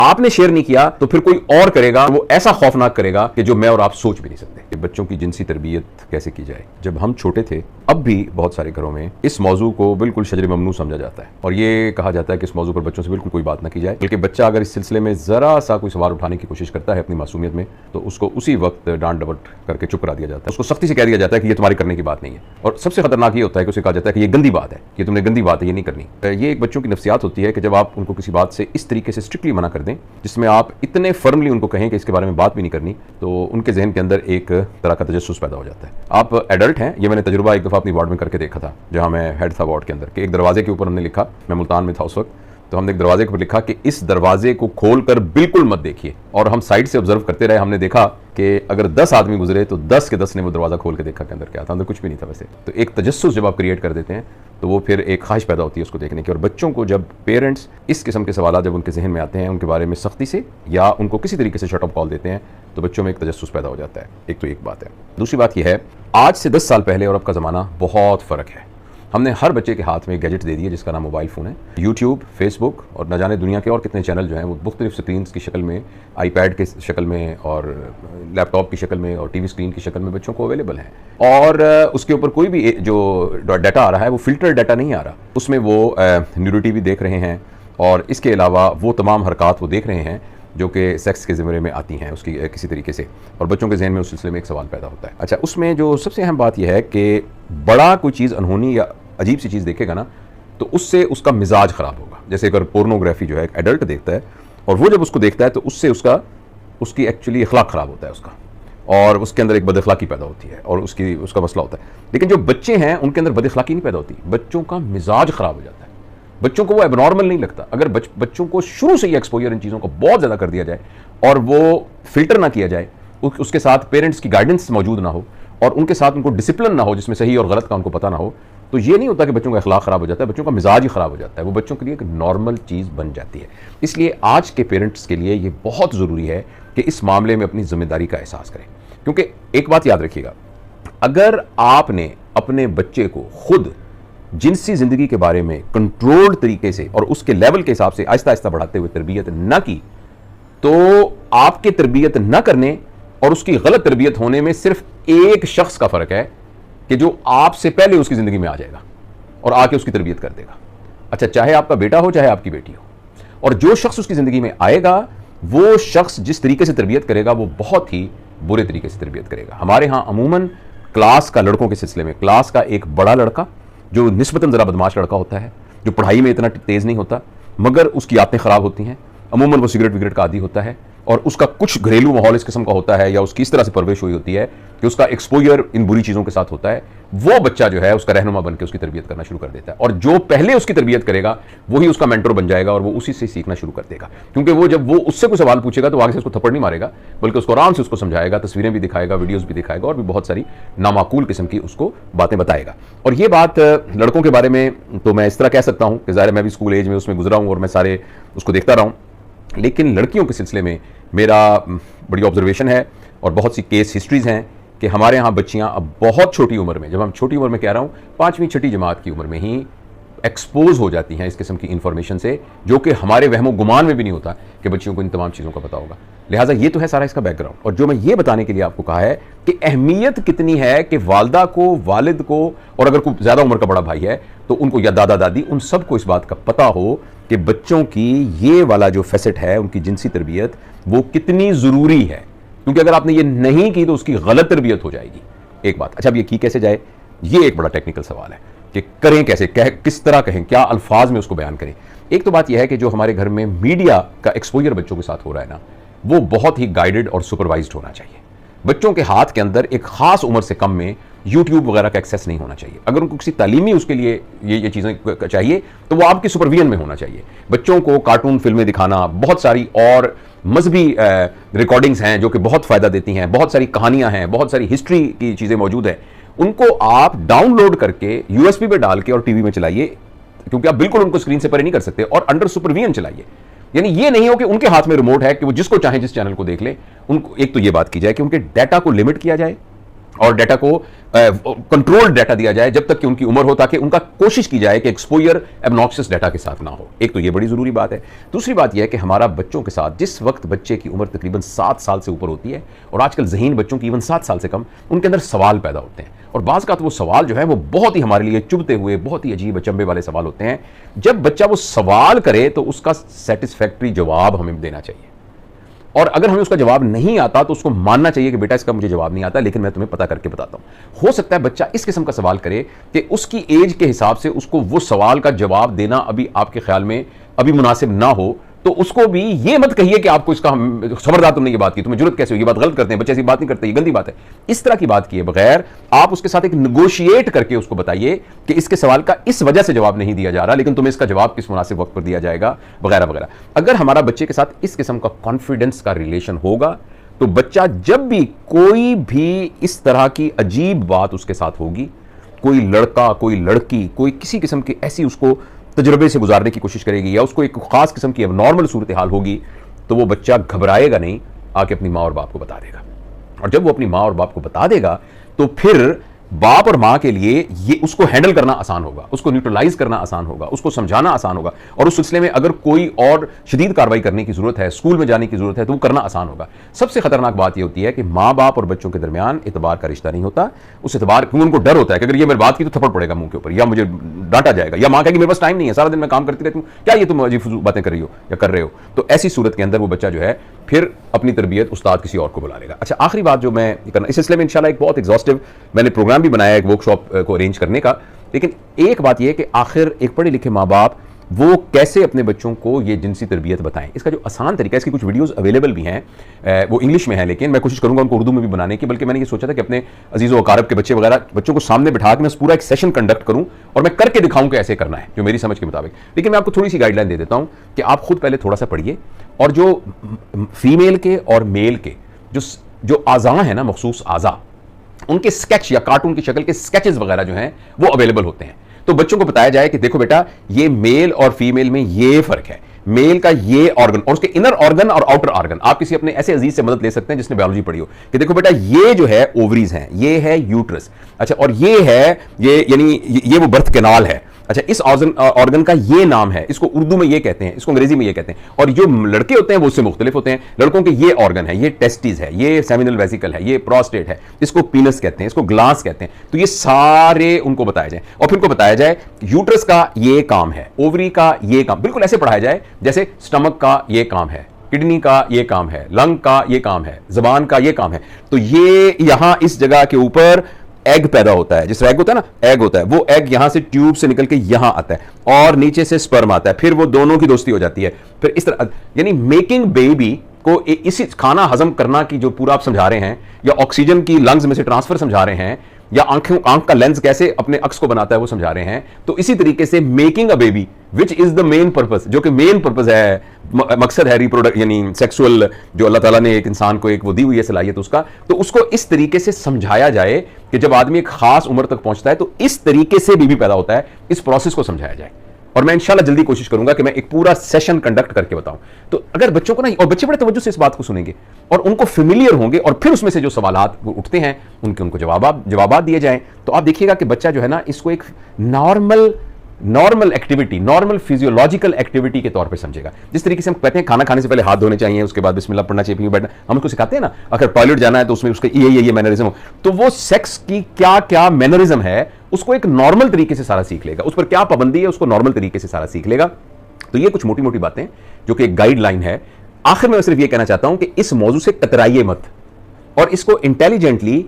आपने शेयर नहीं किया तो फिर कोई और करेगा, वो ऐसा खौफनाक करेगा कि जो मैं और आप सोच भी नहीं सकते। बच्चों की जिनसी तरबियत कैसे की जाए। जब हम छोटे थे, अब भी बहुत सारे घरों में इस मौजू को बिल्कुल शजर ममनू समझा जाता है और ये कहा जाता है कि इस मौजू पर बच्चों से बिल्कुल कोई बात ना की जाए, बल्कि बच्चा अगर इस सिलसिले में जरा सा कोई सवाल उठाने की कोशिश करता है अपनी मासूमियत में, तो उसको उसी वक्त डांट डपट करके चुप करा दिया जाता है। उसको सख्ती से कह दिया जाता है कि ये तुम्हारे करने की बात नहीं है। और सबसे खतरनाक ये होता है कि उसे कहा जाता है कि ये गंदी बात है, कि तुमने गंदी बात है, ये नहीं करनी। ये एक बच्चों की नफ्सियात होती है कि जब आप उनको किसी बात से इस तरीके से स्ट्रिक्टली मना कर दें, जिसमें आप इतने फर्मली उनको कहें कि इसके बारे में बात भी नहीं करनी, तो उनके जहन के अंदर एक तरह का तजस्सुस पैदा हो जाता है। आप एडल्ट हैं, ये मैंने तजुर्बा एक दफ़ा अपनी वार्ड में करके देखा था, जहाँ मैं हेड था वार्ड के अंदर, कि एक दरवाजे के ऊपर हमने लिखा, मैं मुल्तान में था उस वक्त, तो हमने एक दरवाजे के ऊपर लिखा कि इस दरवाजे को खोल कर बिल्कुल मत देखिए। और हम साइड से ऑब्जर्व करते रहे, हमने देखा कि अगर 10 आदमी गुजरे तो 10 के 10 ने वो दरवाजा खोल के देखा कि अंदर क्या था। अंदर कुछ भी नहीं था वैसे। तो एक तजस्सुस जब आप क्रिएट कर देते हैं तो वो फिर एक ख्वाहिश पैदा होती है उसको देखने की। और बच्चों को जब पेरेंट्स इस किस्म के सवाल जब उनके जहन में आते हैं, उनके बारे में सख्ती से या उनको किसी तरीके से शट अप कॉल देते हैं, तो बच्चों में एक तजस्सुस पैदा हो जाता है। एक तो एक बात है। दूसरी बात यह है, आज से 10 साल पहले और अब का ज़माना बहुत फ़र्क है। हमने हर बच्चे के हाथ में एक गैजेट दे दिया जिसका नाम मोबाइल फ़ोन है। यूट्यूब, फेसबुक और न जाने दुनिया के और कितने चैनल जो हैं वो मुख्तलिफ स्क्रीन की शक्ल में, आईपैड की शक्ल में और लैपटॉप की शक्ल में और टीवी स्क्रीन की शक्ल में बच्चों को अवेलेबल हैं। और उसके ऊपर कोई भी जो डाटा आ रहा है वो फिल्टर डाटा नहीं आ रहा, उसमें वो न्यूडिटी भी देख रहे हैं और इसके अलावा वो तमाम हरकत वो देख रहे हैं जो कि सेक्स के ज़िम्मे में आती हैं उसकी किसी तरीके से। और बच्चों के जहन में उस सिलसिले में एक सवाल पैदा होता है। अच्छा, उसमें जो सबसे अहम बात यह है कि बड़ा कोई चीज़ अनहोनी या अजीब सी चीज़ देखेगा ना, तो उससे उसका मिजाज ख़राब होगा। जैसे अगर पोर्नोग्राफी जो है एक एडल्ट देखता है और वो जब उसको देखता है तो उससे उसकी एक्चुअली अखलाक ख़राब होता है उसका, और उसके अंदर एक बदअखलाकी पैदा होती है और उसका मसला होता है। लेकिन जो बच्चे हैं उनके अंदर बदअखलाकी नहीं पैदा होती, बच्चों का मिजाज ख़राब हो जाता है। बच्चों को वो एबनॉर्मल नहीं लगता। अगर बच्चों को शुरू से ही एक्सपोजर इन चीज़ों को बहुत ज़्यादा कर दिया जाए और वो फिल्टर ना किया जाए, उसके साथ पेरेंट्स की गाइडेंस मौजूद ना हो और उनके साथ उनको डिसिप्लिन ना हो जिसमें सही और गलत का उनको पता ना हो, तो ये नहीं होता कि बच्चों का अखलाक ख़राब हो जाता है, बच्चों का मिजाज ही ख़राब हो जाता है। वो बच्चों के लिए एक नॉर्मल चीज़ बन जाती है। इसलिए आज के पेरेंट्स के लिए ये बहुत ज़रूरी है कि इस मामले में अपनी ज़िम्मेदारी का एहसास करें। क्योंकि एक बात याद रखिएगा, अगर आपने अपने बच्चे को खुद जिनसी ज़िंदगी के बारे में कंट्रोल्ड तरीके से और उसके लेवल के हिसाब से आहिस्ता आहिस्ता बढ़ाते हुए तरबियत न की, तो आपके तरबियत न करने और उसकी गलत तरबियत होने में सिर्फ एक शख्स का फ़र्क है कि जो आपसे पहले उसकी ज़िंदगी में आ जाएगा और आके उसकी तरबियत कर देगा। अच्छा, चाहे आपका बेटा हो चाहे आपकी बेटी हो, और जो शख्स उसकी ज़िंदगी में आएगा वो शख्स जिस तरीके से तरबियत करेगा वो बहुत ही बुरे तरीके से तरबियत करेगा। हमारे यहाँ अमूमन क्लास का, लड़कों के सिलसिले में क्लास का एक बड़ा लड़का जो निस्बतन ज़रा बदमाश लड़का होता है, जो पढ़ाई में इतना तेज़ नहीं होता मगर उसकी आदतें ख़राब होती हैं, अमूमन वो सिगरेट विगरेट का आदी होता है और उसका कुछ घरेलू माहौल इस किस्म का होता है या उसकी इस तरह से परवरिश हुई होती है कि उसका एक्सपोजर इन बुरी चीज़ों के साथ होता है, वो बच्चा जो है उसका रहनुमा बन के उसकी तरबियत करना शुरू कर देता है। और जो पहले उसकी तरबियत करेगा वही उसका मेंटर बन जाएगा और वो उसी से सीखना शुरू कर देगा। क्योंकि वो जब वो उससे कोई सवाल पूछेगा तो आगे से उसको थप्पड़ नहीं मारेगा, बल्कि उसको आराम से उसको समझाएगा, तस्वीरें भी दिखाएगा, वीडियोज़ भी दिखाएगा और भी बहुत सारी नामाकूल किस्म की उसको बातें बताएगा। और ये बात लड़कों के बारे में तो मैं इस तरह कह सकता हूँ कि ज़ाहिर मैं भी स्कूल एज में उसमें गुजरा हूँ और मैं सारे उसको देखता रहा हूँ, लेकिन लड़कियों के सिलसिले में मेरा बड़ी ऑब्जर्वेशन है और बहुत सी केस हिस्ट्रीज़ हैं कि हमारे यहाँ बच्चियाँ अब बहुत छोटी उम्र में, जब हम छोटी उम्र में कह रहा हूँ 5वीं 6ठी जमात की उम्र में ही एक्सपोज हो जाती हैं इस किस्म की इन्फॉर्मेशन से, जो कि हमारे वहमो गुमान में भी नहीं होता कि बच्चियों को इन तमाम चीज़ों का पता होगा। लिहाजा ये तो है सारा इसका बैकग्राउंड। और जो मैं ये बताने के लिए आपको कहा है कि अहमियत कितनी है कि वालदा को, वालिद को, और अगर कोई ज़्यादा उम्र का बड़ा भाई है तो उनको या दादा दादी, उन सबको इस बात का पता हो कि बच्चों की ये वाला जो फैसेट है, उनकी जिनसी तरबियत, वो कितनी ज़रूरी है। क्योंकि अगर आपने ये नहीं की तो उसकी गलत तरबियत हो जाएगी। एक बात। अच्छा, अब ये की कैसे जाए, ये एक बड़ा टेक्निकल सवाल है कि करें कैसे, किस तरह कहें, क्या अल्फाज में उसको बयान करें। एक तो बात यह है कि जो हमारे घर में मीडिया का एक्सपोजर बच्चों के साथ हो रहा है ना, वो बहुत ही गाइडेड और सुपरवाइज्ड होना चाहिए। बच्चों के हाथ के अंदर एक ख़ास उम्र से कम में यूट्यूब वगैरह का एक्सेस नहीं होना चाहिए। अगर उनको किसी तालीमी उसके लिए ये चीज़ें चाहिए तो वो आपकी सुपरविजन में होना चाहिए। बच्चों को कार्टून फिल्में दिखाना, बहुत सारी और मजहबी रिकॉर्डिंग्स हैं जो कि बहुत फ़ायदा देती हैं, बहुत सारी कहानियाँ हैं, बहुत सारी हिस्ट्री की चीज़ें मौजूद हैं, उनको आप डाउनलोड करके यूएसबी पे डाल के और टीवी में चलाइए, क्योंकि आप बिल्कुल उनको स्क्रीन से परे नहीं कर सकते, और अंडर सुपरविजन चलाइए। यानी ये नहीं हो कि उनके हाथ में रिमोट है कि वो जिसको चाहे जिस चैनल को देख ले। उनको एक तो ये बात की जाए कि उनके डाटा को लिमिट किया जाए اور ڈیٹا کو کنٹرول ڈیٹا دیا جائے جب تک کہ ان کی عمر ہو, تاکہ ان کا کوشش کی جائے کہ ایکسپوئر ایبناکسس ڈیٹا کے ساتھ نہ ہو. ایک تو یہ بڑی ضروری بات ہے. دوسری بات یہ ہے کہ ہمارا بچوں کے ساتھ جس وقت بچے کی عمر تقریباً 7 سال سے اوپر ہوتی ہے, اور آج کل ذہین بچوں کی ایون 7 سال سے کم, ان کے اندر سوال پیدا ہوتے ہیں, اور بعض کا تو وہ سوال جو ہے وہ بہت ہی ہمارے لیے چبھتے ہوئے, بہت ہی عجیب اچنبے والے سوال ہوتے ہیں. جب بچہ وہ سوال کرے تو اس کا سیٹسفیکٹری جواب ہمیں دینا چاہیے, اور اگر ہمیں اس کا جواب نہیں آتا تو اس کو ماننا چاہیے کہ بیٹا اس کا مجھے جواب نہیں آتا, لیکن میں تمہیں پتہ کر کے بتاتا ہوں. ہو سکتا ہے بچہ اس قسم کا سوال کرے کہ اس کی ایج کے حساب سے اس کو وہ سوال کا جواب دینا ابھی آپ کے خیال میں ابھی مناسب نہ ہو, تو اس کو بھی یہ مت کہیے کہ آپ کو اس کا خبردار تم نے یہ بات کی, تمہیں ضرورت کیسے ہوگی, یہ بات غلط کرتے ہیں بچے, ایسی بات نہیں کرتے, یہ گندی بات ہے. اس طرح کی بات کیے بغیر آپ اس کے ساتھ ایک نیگوشیٹ کر کے اس کو بتائیے کہ اس کے سوال کا اس وجہ سے جواب نہیں دیا جا رہا, لیکن تمہیں اس کا جواب کس مناسب وقت پر دیا جائے گا, وغیرہ وغیرہ. اگر ہمارا بچے کے ساتھ اس قسم کا کانفیڈنس کا ریلیشن ہوگا تو بچہ جب بھی کوئی بھی اس طرح کی عجیب بات اس کے ساتھ ہوگی, کوئی لڑکا, کوئی لڑکی, کوئی کسی قسم کی ایسی اس کو تجربے سے گزارنے کی کوشش کرے گی, یا اس کو ایک خاص قسم کی اب نارمل صورتحال ہوگی, تو وہ بچہ گھبرائے گا نہیں, آ کے اپنی ماں اور باپ کو بتا دے گا. اور جب وہ اپنی ماں اور باپ کو بتا دے گا تو پھر باپ اور ماں کے لیے یہ اس کو ہینڈل کرنا آسان ہوگا, اس کو نیوٹرلائز کرنا آسان ہوگا, اس کو سمجھانا آسان ہوگا, اور اس سلسلے میں اگر کوئی اور شدید کارروائی کرنے کی ضرورت ہے, اسکول میں جانے کی ضرورت ہے, تو وہ کرنا آسان ہوگا. سب سے خطرناک بات یہ ہوتی ہے کہ ماں باپ اور بچوں کے درمیان اعتبار کا رشتہ نہیں ہوتا. اس اعتبار کیوں ان کو ڈر ہوتا ہے کہ اگر یہ میری بات کی تو تھپڑ پڑے گا منہ کے اوپر, یا مجھے ڈانٹا جائے گا, یا ماں کہے گی میرے پاس ٹائم نہیں ہے, سارا دن میں کام کرتی رہتی ہوں, کیا یہ تم عجیب فضول باتیں کر رہی ہو یا کر رہے ہو. تو ایسی صورت کے اندر وہ بچہ جو ہے پھر اپنی تربیت استاد کسی اور کو بلا لے گا. اچھا, آخری بات جو میں کرنا اس سلسلے میں انشاءاللہ ایک بہت ایگزاسٹو میں نے پروگرام بھی بنایا ہے ایک ورک شاپ کو ارینج کرنے کا, لیکن ایک بات یہ ہے کہ آخر ایک پڑھے لکھے ماں باپ وہ کیسے اپنے بچوں کو یہ جنسی تربیت بتائیں. اس کا جو آسان طریقہ ہے, اس کی کچھ ویڈیوز اویلیبل بھی ہیں, وہ انگلش میں ہیں, لیکن میں کوشش کروں گا ان کو اردو میں بھی بنانے کی. بلکہ میں نے یہ سوچا تھا کہ اپنے عزیز و اقارب کے بچے وغیرہ بچوں کو سامنے بٹھا کے میں پورا ایک سیشن کنڈکٹ کروں اور میں کر کے دکھاؤں کہ ایسے کرنا ہے جو میری سمجھ کے مطابق. لیکن میں آپ کو تھوڑی سی گائیڈ لائن دے دیتا ہوں کہ آپ خود پہلے تھوڑا سا پڑھیے, اور جو فیمیل کے اور میل کے جو اعضاء ہیں نا, مخصوص اعضاء, ان کے اسکیچ یا کارٹون کی شکل کے اسکیچز وغیرہ جو ہیں وہ اویلیبل ہوتے ہیں. تو بچوں کو بتایا جائے کہ دیکھو بیٹا یہ میل اور فیمیل میں یہ فرق ہے, میل کا یہ آرگن اور اس کے انر آرگن اور آؤٹر آرگن. آپ کسی اپنے ایسے عزیز سے مدد لے سکتے ہیں جس نے بیولوجی پڑھی ہو کہ دیکھو بیٹا یہ جو ہے اووریز ہیں, یہ ہے یوٹرس, اچھا, اور یہ ہے یہ یعنی یہ وہ برتھ کینال ہے, اچھا, اس آرگن کا یہ نام ہے, اس کو اردو میں یہ کہتے ہیں, اس کو انگریزی میں یہ کہتے ہیں. اور جو لڑکے ہوتے ہیں وہ اس سے مختلف ہوتے ہیں. لڑکوں کے یہ آرگن ہے, یہ ٹیسٹیز ہے, یہ سیمینل ویسیکل ہے, یہ پروسٹیٹ ہے, اس کو پینس کہتے ہیں, اس کو گلاس کہتے ہیں. تو یہ سارے ان کو بتایا جائے, اور پھر ان کو بتایا جائے یوٹرس کا یہ کام ہے, اووری کا یہ کام, بالکل ایسے پڑھایا جائے جیسے سٹمک کا یہ کام ہے, کڈنی کا یہ کام ہے, لنگ کا یہ کام ہے, زبان کا یہ کام ہے. تو یہ یہاں اس جگہ کے اوپر ایگ پیدا ہوتا ہے, جس ایگ ہوتا ہے نا, ایگ ہوتا ہے, وہ ایگ یہاں سے ٹیوب سے نکل کے یہاں آتا ہے, اور نیچے سے سپرم آتا ہے, پھر وہ دونوں کی دوستی ہو جاتی ہے. پھر اس طرح یعنی میکنگ بیبی کو اسی کھانا ہضم کرنا کی جو پورا آپ سمجھا رہے ہیں, یا آکسیجن کی لنگز میں سے ٹرانسفر سمجھا رہے ہیں, یا آنکھ کا لینز کیسے اپنے عکس کو بناتا ہے وہ سمجھا رہے ہیں. تو اسی طریقے سے making a baby which is the main purpose, جو کہ مین پرپز ہے, مقصد ہے ریپروڈکٹ یعنی سیکسول, جو اللہ تعالیٰ نے ایک انسان کو ایک وہ دی ہوئی ہے صلاحیت اس کا, تو اس کو اس طریقے سے سمجھایا جائے کہ جب آدمی ایک خاص عمر تک پہنچتا ہے تو اس طریقے سے بیبی پیدا ہوتا ہے, اس پروسیس کو سمجھایا جائے. اور میں انشاءاللہ جلدی کوشش کروں گا کہ میں ایک پورا سیشن کنڈکٹ کر کے بتاؤں. تو اگر بچوں کو نا, اور بچے بڑے توجہ سے اس بات کو سنیں گے اور ان کو فیملیئر ہوں گے, اور پھر اس میں سے جو سوالات اٹھتے ہیں ان کو جوابات دیے جائیں, تو آپ دیکھیے گا کہ بچہ جو ہے نا اس کو ایک normal activity, normal physiological activity کے طور پہ سمجھے گا. جس طریقے سے ہم کہتے ہیں کھانا کھانے سے پہلے ہاتھ دھونے چاہیے, اس کے بعد بسم اللہ پڑھنا چاہیے, بیٹھنا, ہم اس کو سکھاتے ہیں نا. اگر ٹوائلٹ جانا ہے تو اس میں اس کا یہ مینرزم ہو, تو وہ سیکس کی کیا مینرزم ہے اس کو ایک نارمل طریقے سے سارا سیکھ لے گا, اس پر کیا پابندی ہے اس کو نارمل طریقے سے سارا سیکھ لے گا. تو یہ کچھ موٹی موٹی باتیں جو کہ ایک گائیڈ لائن ہے. آخر میں صرف یہ کہنا چاہتا ہوں کہ اس موضوع سے کترائیے مت, اور اس کو انٹیلیجنٹلی